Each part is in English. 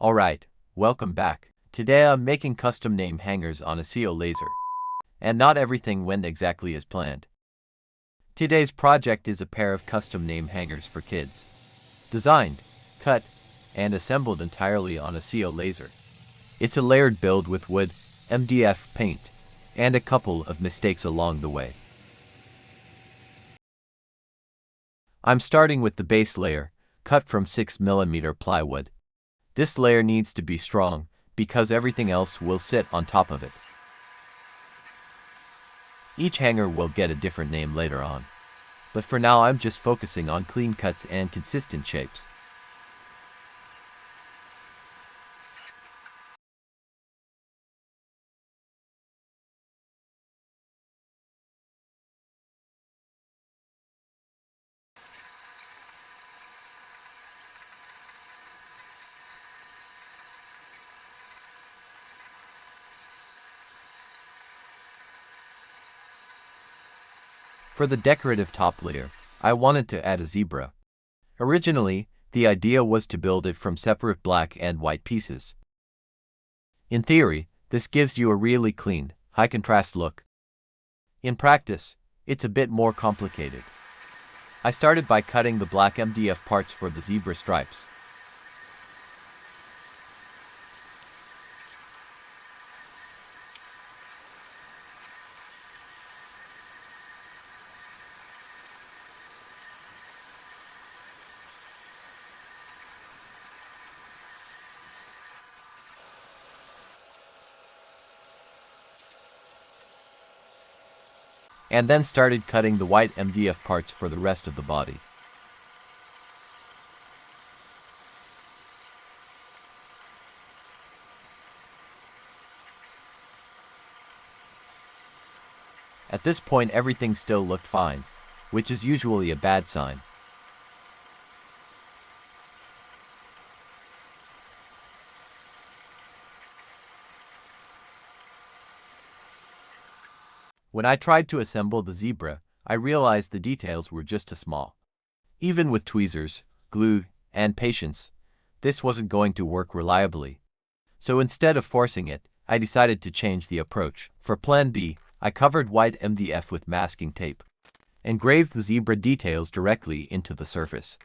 Alright, welcome back. Today I'm making custom name hangers on a CO laser. And not everything went exactly as planned. Today's project is a pair of custom name hangers for kids. Designed, cut, and assembled entirely on a CO laser. It's a layered build with wood, MDF paint, and a couple of mistakes along the way. I'm starting with the base layer, cut from 6mm plywood. This layer needs to be strong, because everything else will sit on top of it. Each hanger will get a different name later on. But for now I'm just focusing on clean cuts and consistent shapes. For the decorative top layer, I wanted to add a zebra. Originally, the idea was to build it from separate black and white pieces. In theory, this gives you a really clean, high-contrast look. In practice, it's a bit more complicated. I started by cutting the black MDF parts for the zebra stripes. And then started cutting the white MDF parts for the rest of the body. At this point everything still looked fine, which is usually a bad sign. When I tried to assemble the zebra, I realized the details were just too small. Even with tweezers, glue, and patience, this wasn't going to work reliably. So instead of forcing it, I decided to change the approach. For Plan B, I covered white MDF with masking tape, engraved the zebra details directly into the surface,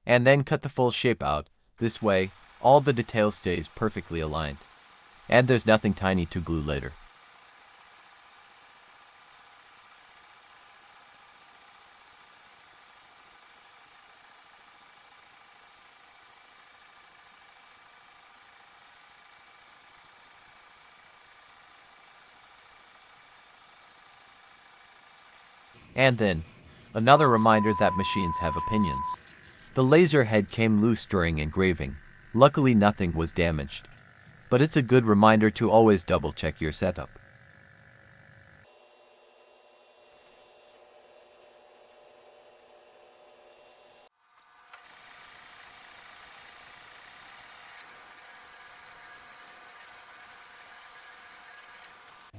and then cut the full shape out. This way, all the details stays perfectly aligned, and there's nothing tiny to glue later. And then, another reminder that machines have opinions. The laser head came loose during engraving. Luckily nothing was damaged. But it's a good reminder to always double check your setup.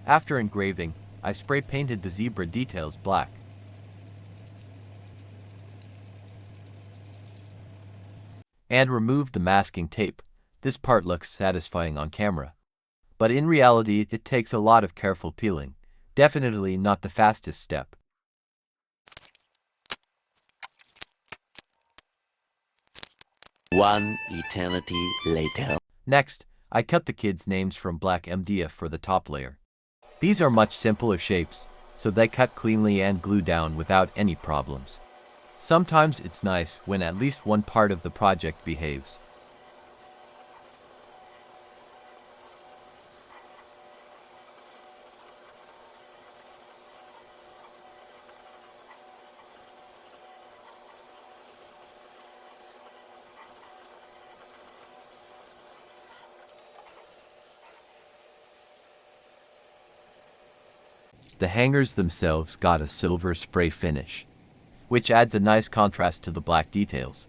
After engraving, I spray painted the zebra details black. And removed the masking tape. This part looks satisfying on camera. But in reality, it takes a lot of careful peeling. Definitely not the fastest step. One eternity later. Next, I cut the kids' names from black MDF for the top layer. These are much simpler shapes, so they cut cleanly and glue down without any problems. Sometimes it's nice when at least one part of the project behaves. The hangers themselves got a silver spray finish, which adds a nice contrast to the black details.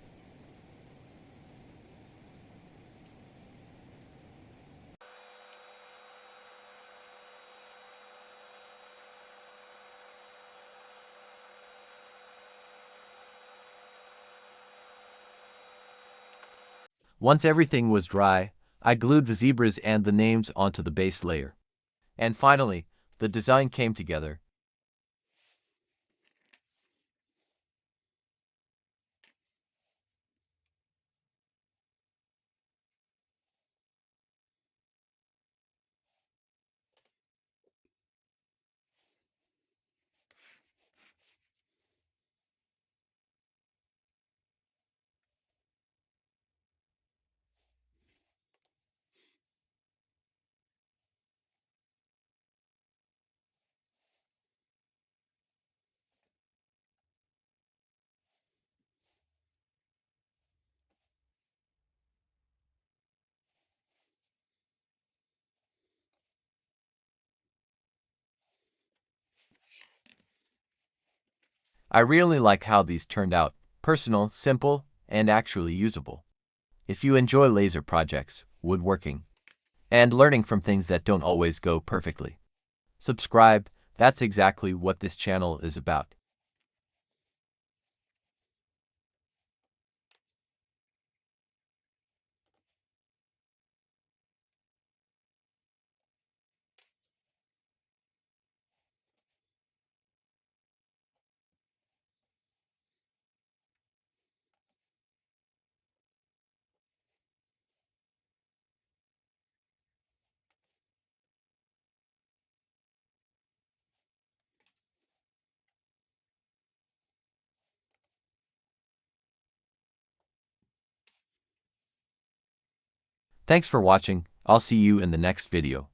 Once everything was dry, I glued the zebras and the names onto the base layer. And finally, the design came together. I really like how these turned out: personal, simple, and actually usable. If you enjoy laser projects, woodworking, and learning from things that don't always go perfectly, subscribe. That's exactly what this channel is about. Thanks for watching. I'll see you in the next video.